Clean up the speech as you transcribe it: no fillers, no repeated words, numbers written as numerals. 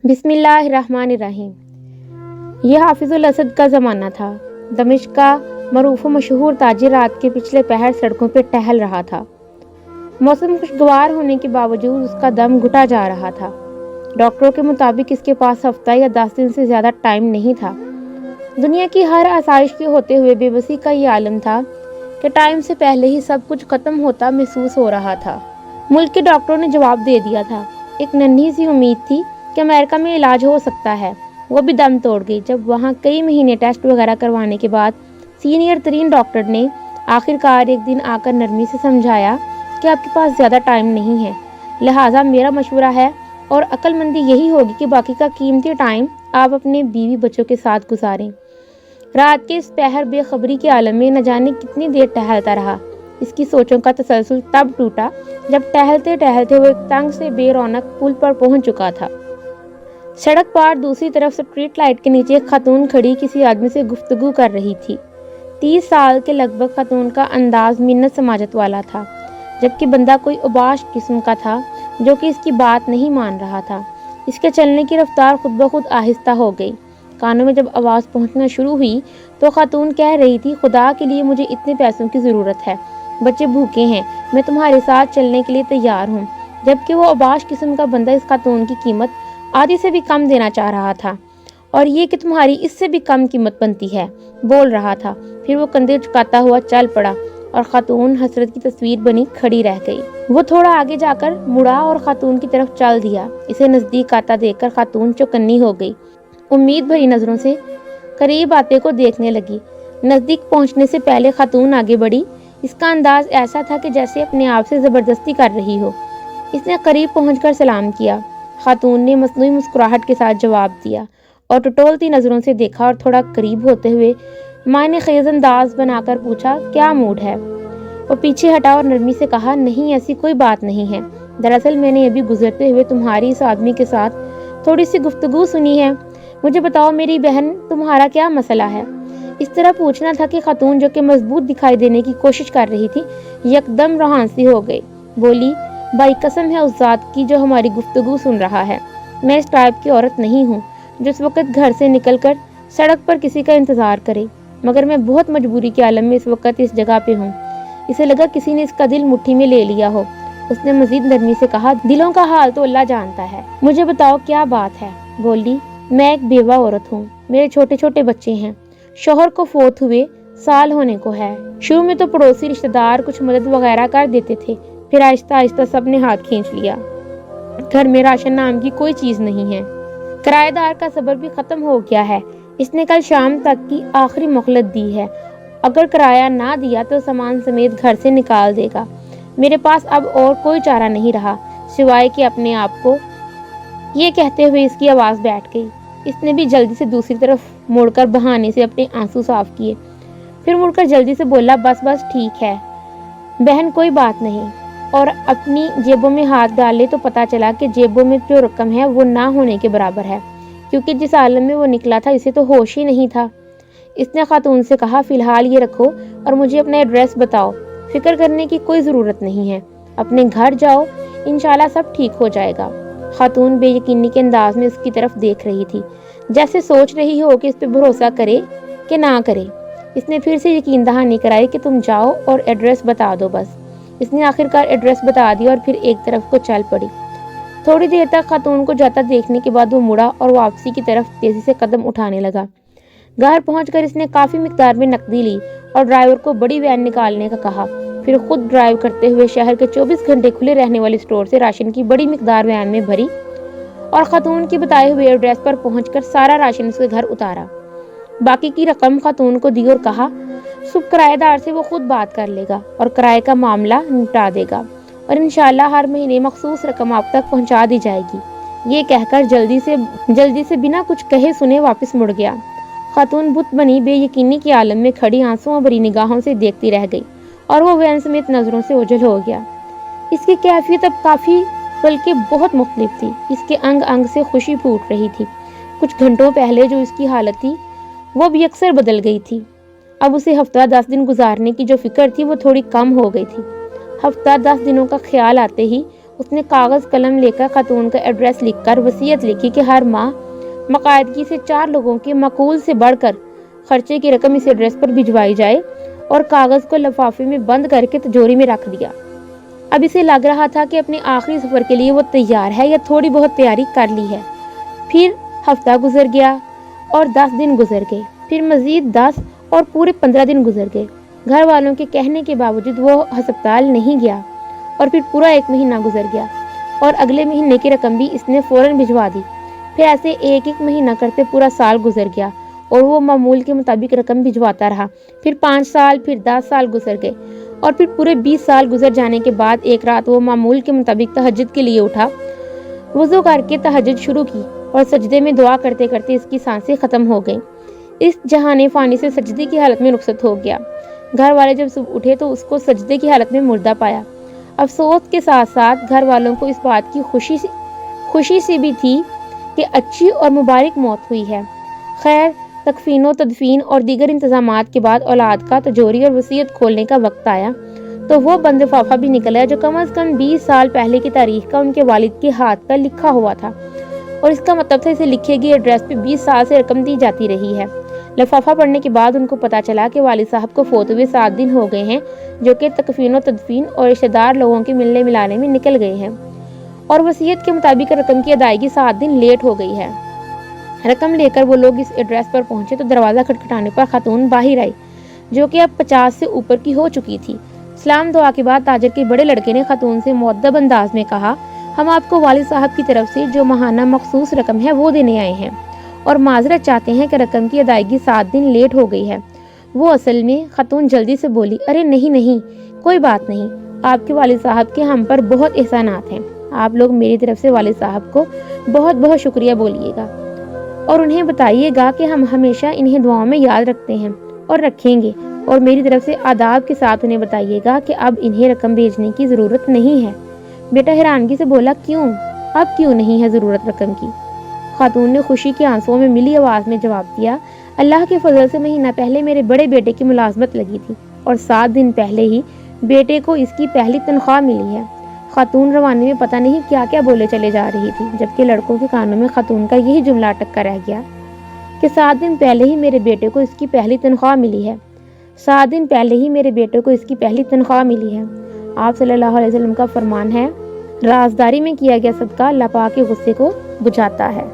بسم اللہ الرحمن الرحیم۔ یہ حافظ الاسد کا زمانہ تھا۔ دمشق کا معروف و مشہور تاجر رات کے پچھلے پہر سڑکوں پہ ٹہل رہا تھا۔ موسم خوشگوار ہونے کے باوجود اس کا دم گھٹا جا رہا تھا۔ ڈاکٹروں کے مطابق اس کے پاس ہفتہ یا 10 دن سے زیادہ ٹائم نہیں تھا۔ دنیا کی ہر آسائش کے ہوتے ہوئے بے بسی کا یہ عالم تھا کہ ٹائم سے پہلے ہی سب کچھ ختم ہوتا محسوس ہو رہا تھا۔ ملک کے ڈاکٹروں نے جواب دے دیا تھا۔ ایک ننھی سی امید تھی کہ امریکہ میں علاج ہو سکتا ہے، وہ بھی دم توڑ گئی جب وہاں کئی مہینے ٹیسٹ وغیرہ کروانے کے بعد سینئر ترین ڈاکٹر نے آخر کار ایک دن آ کر نرمی سے سمجھایا کہ آپ کے پاس زیادہ ٹائم نہیں ہے، لہٰذا میرا مشورہ ہے اور عقل مندی یہی ہوگی کہ باقی کا قیمتی ٹائم آپ اپنے بیوی بچوں کے ساتھ گزاریں۔ رات کے اس پہر بے خبری کے عالم میں نہ جانے کتنی دیر ٹہلتا رہا۔ اس کی سوچوں کا تسلسل تب ٹوٹا جب ٹہلتے ٹہلتے وہ ایک تنگ سے بے رونق پل پر پہنچ چکا تھا۔ سڑک پار دوسری طرف سٹریٹ لائٹ کے نیچے ایک خاتون کھڑی کسی آدمی سے گفتگو کر رہی تھی۔ 30 سال کے لگ بھگ خاتون کا انداز منت سماجت والا تھا، جبکہ بندہ کوئی اوباش قسم کا تھا جو کہ اس کی بات نہیں مان رہا تھا۔ اس کے چلنے کی رفتار خود بخود آہستہ ہو گئی۔ کانوں میں جب آواز پہنچنا شروع ہوئی تو خاتون کہہ رہی تھی، خدا کے لیے مجھے اتنے پیسوں کی ضرورت ہے، بچے بھوکے ہیں، میں تمہارے ساتھ چلنے کے لیے تیار ہوں۔ جبکہ وہ اوباش قسم کا بندہ اس خاتون کی قیمت آدھی سے بھی کم دینا چاہ رہا تھا، اور یہ کہ تمہاری اس سے بھی کم قیمت بنتی ہے، بول رہا تھا۔ پھر وہ کندھے جھکاتا ہوا چل پڑا اور خاتون حسرت کی تصویر بنی کھڑی رہ گئی۔ وہ تھوڑا آگے جا کر مڑا اور خاتون کی طرف چل دیا۔ اسے نزدیک آتا دیکھ کر خاتون چوکنی ہو گئی، امید بھری نظروں سے قریب آتے کو دیکھنے لگی۔ نزدیک پہنچنے سے پہلے خاتون آگے بڑھی۔ اس کا انداز ایسا تھا کہ جیسے اپنے آپ سے زبردستی کر رہی ہو۔ اس نے قریب پہنچ کر سلام کیا۔ خاتون نے مصنوعی مسکراہٹ کے ساتھ جواب دیا اور ٹٹولتی نظروں سے دیکھا اور تھوڑا قریب ہوتے ہوئے معنی خیز انداز بنا کر پوچھا، کیا موڈ ہے؟ وہ پیچھے ہٹا اور نرمی سے کہا، نہیں ایسی کوئی بات نہیں ہے، دراصل میں نے ابھی گزرتے ہوئے تمہاری اس آدمی کے ساتھ تھوڑی سی گفتگو سنی ہے، مجھے بتاؤ میری بہن تمہارا کیا مسئلہ ہے؟ اس طرح پوچھنا تھا کہ خاتون جو کہ مضبوط دکھائی دینے کی کوشش کر رہی تھی یکدم روحانسی ہو گئی۔ بولی، بائی قسم ہے اس ذات کی جو ہماری گفتگو سن رہا ہے، میں اس ٹائپ کی عورت نہیں ہوں جو اس وقت گھر سے نکل کر سڑک پر کسی کا انتظار کرے، مگر میں بہت مجبوری کے عالم میں اس وقت اس جگہ پہ ہوں۔ اسے لگا کسی نے اس کا دل مٹھی میں لے لیا ہو۔ اس نے مزید نرمی سے کہا، دلوں کا حال تو اللہ جانتا ہے، مجھے بتاؤ کیا بات ہے؟ بولی، میں ایک بیوہ عورت ہوں، میرے چھوٹے چھوٹے بچے ہیں، شوہر کو فوت ہوئے سال ہونے کو ہے۔ شروع میں تو پڑوسی رشتہ دار کچھ مدد وغیرہ کر دیتے تھے، پھر آہستہ آہستہ سب نے ہاتھ کھینچ لیا۔ گھر میں راشن نام کی کوئی چیز نہیں ہے، کرایہ دار کا صبر بھی ختم ہو گیا ہے، اس نے کل شام تک کی آخری مہلت دی ہے، اگر کرایہ نہ دیا تو سامان سمیت گھر سے نکال دے گا۔ میرے پاس اب اور کوئی چارہ نہیں رہا سوائے کہ اپنے آپ کو۔ یہ کہتے ہوئے اس کی آواز بیٹھ گئی۔ اس نے بھی جلدی سے دوسری طرف مڑ کر بہانے سے اپنے آنسو صاف کیے، پھر مڑ کر جلدی سے بولا، بس بس ٹھیک ہے بہن، کوئی بات نہیں، اور اپنی جیبوں میں ہاتھ ڈالے تو پتا چلا کہ جیبوں میں جو رقم ہے وہ نہ ہونے کے برابر ہے، کیونکہ جس عالم میں وہ نکلا تھا اسے تو ہوش ہی نہیں تھا۔ اس نے خاتون سے کہا، فی الحال یہ رکھو اور مجھے اپنا ایڈریس بتاؤ، فکر کرنے کی کوئی ضرورت نہیں ہے، اپنے گھر جاؤ، انشاءاللہ سب ٹھیک ہو جائے گا۔ خاتون بے یقینی کے انداز میں اس کی طرف دیکھ رہی تھی، جیسے سوچ رہی ہو کہ اس پہ بھروسہ کرے کہ نہ کرے۔ اس نے پھر سے یقین دہانی کرائی کہ تم جاؤ اور ایڈریس بتا دو بس۔ اس نے آخر کار ایڈریس بتا دیا اور پھر ایک طرف کو چل پڑی۔ تھوڑی دیر تک خاتون کو جاتا دیکھنے کے بعد وہ مڑا اور واپسی کی طرف تیزی سے قدم اٹھانے لگا۔ گھر پہنچ کر اس نے کافی مقدار میں نقدی لی اور ڈرائیور کو بڑی وین نکالنے کا کہا، پھر خود ڈرائیو کرتے ہوئے شہر کے 24 گھنٹے کھلے رہنے والے اسٹور سے راشن کی بڑی مقدار وین میں بھری اور خاتون کی بتائے ہوئے ایڈریس پر پہنچ کر سارا راشن اس کے گھر اتارا۔ باقی کی رقم خاتون کو دی اور کہا، صبح کرایہ دار سے وہ خود بات کر لے گا اور کرائے کا معاملہ نپٹا دے گا، اور انشاءاللہ ہر مہینے مخصوص رقم آپ تک پہنچا دی جائے گی۔ یہ کہہ کر جلدی سے بنا کچھ کہے سنے واپس مڑ گیا۔ خاتون بت بنی بے یقینی کے عالم میں کھڑی آنسوؤں بھری نگاہوں سے دیکھتی رہ گئی اور وہ وین سمیت نظروں سے اوجھل ہو گیا۔ اس کی کیفیت اب کافی بلکہ بہت مختلف تھی۔ اس کے انگ انگ سے خوشی پھوٹ رہی تھی۔ کچھ گھنٹوں پہلے جو اس کی حالت تھی وہ بھی اکثر بدل گئی تھی۔ اب اسے ہفتہ 10 دن گزارنے کی جو فکر تھی وہ تھوڑی کم ہو گئی تھی۔ ہفتہ 10 دنوں کا خیال آتے ہی اس نے کاغذ قلم لے کر خاتون کا ایڈریس لکھ کر وصیت لکھی کہ ہر ماہ باقاعدگی سے 4 لوگوں کے معقول سے بڑھ کر خرچے کی رقم اس ایڈریس پر بھجوائی جائے، اور کاغذ کو لفافے میں بند کر کے تجوری میں رکھ دیا۔ اب اسے لگ رہا تھا کہ اپنے آخری سفر کے لیے وہ تیار ہے یا تھوڑی بہت تیاری کر لی ہے۔ پھر ہفتہ گزر گیا اور 10 دن گزر گئے، پھر مزید 10 اور پورے 15 دن گزر گئے۔ گھر والوں کے کہنے کے باوجود وہ ہسپتال نہیں گیا، اور پھر پورا 1 مہینہ گزر گیا اور اگلے مہینے کی رقم بھی اس نے فوراً بھجوا دی۔ پھر ایسے ایک مہینہ کرتے پورا سال گزر گیا اور وہ معمول کے مطابق رقم بھجواتا رہا۔ پھر 5 سال، پھر 10 سال گزر گئے اور پھر پورے 20 سال گزر جانے کے بعد ایک رات وہ معمول کے مطابق تہجد کے لیے اٹھا، وضو کر کے تہجد شروع کی اور سجدے میں دعا کرتے کرتے اس کی سانسیں ختم ہو گئیں۔ اس جہان فانی سے سجدے کی حالت میں رخصت ہو گیا۔ گھر والے جب صبح اٹھے تو اس کو سجدے کی حالت میں مردہ پایا۔ افسوس کے ساتھ ساتھ گھر والوں کو اس بات کی خوشی سی بھی تھی کہ اچھی اور مبارک موت ہوئی ہے۔ خیر، تکفین و تدفین اور دیگر انتظامات کے بعد اولاد کا تجوری اور وصیت کھولنے کا وقت آیا تو وہ بند لفافہ بھی نکلا جو کم از کم 20 سال پہلے کی تاریخ کا ان کے والد کے ہاتھ کا لکھا ہوا تھا، اور اس کا مطلب تھا اسے لکھے گئے ایڈریس پہ 20 سال سے رقم دی جاتی رہی ہے۔ لفافہ پڑھنے کے بعد ان کو پتا چلا کہ والد صاحب کو فوت ہوئے 7 دن ہو گئے ہیں، جو کہ تکفین و تدفین اور رشتہ دار لوگوں کے ملنے ملانے میں نکل گئے ہیں، اور وصیت کے مطابق رقم کی ادائیگی 7 دن لیٹ ہو گئی ہے۔ رقم لے کر وہ لوگ اس ایڈریس پر پہنچے تو دروازہ کھٹکھٹانے پر خاتون باہر آئی، جو کہ اب 50 سے اوپر کی ہو چکی تھی۔ سلام دعا کے بعد تاجر کے بڑے لڑکے نے خاتون سے مؤدب انداز میں کہا، ہم آپ کو والد صاحب کی طرف سے جو ماہانہ مخصوص رقم ہے وہ دینے آئے ہیں، اور معذرت چاہتے ہیں کہ رقم کی ادائیگی 7 دن لیٹ ہو گئی ہے۔ وہ اصل میں خاتون جلدی سے بولی، ارے نہیں، کوئی بات نہیں، آپ کے والد صاحب کے ہم پر بہت احسانات ہیں، آپ لوگ میری طرف سے والد صاحب کو بہت بہت شکریہ بولیے گا، اور انہیں بتائیے گا کہ ہم ہمیشہ انہیں دعاؤں میں یاد رکھتے ہیں اور رکھیں گے، اور میری طرف سے آداب کے ساتھ انہیں بتائیے گا کہ اب انہیں رقم بھیجنے کی ضرورت نہیں ہے۔ بیٹا حیرانگی سے بولا، کیوں؟ اب کیوں نہیں ہے ضرورت رقم کی؟ خاتون نے خوشی کے آنسوؤں میں ملی آواز میں جواب دیا، اللہ کے فضل سے مہینہ پہلے میرے بڑے بیٹے کی ملازمت لگی تھی، اور 7 دن پہلے ہی بیٹے کو اس کی پہلی تنخواہ ملی ہے۔ خاتون روانی میں پتہ نہیں کیا کیا بولے چلے جا رہی تھی، جبکہ لڑکوں کے کانوں میں خاتون کا یہی جملہ اٹک رہ گیا کہ 7 دن پہلے ہی میرے بیٹے کو اس کی پہلی تنخواہ ملی ہے۔ 7 دن پہلے ہی میرے بیٹے کو اس کی پہلی تنخواہ ملی ہے۔ آپ صلی اللہ علیہ وسلم کا فرمان ہے، رازداری میں کیا گیا صدقہ اللہ پاک کے غصے کو بجھاتا ہے۔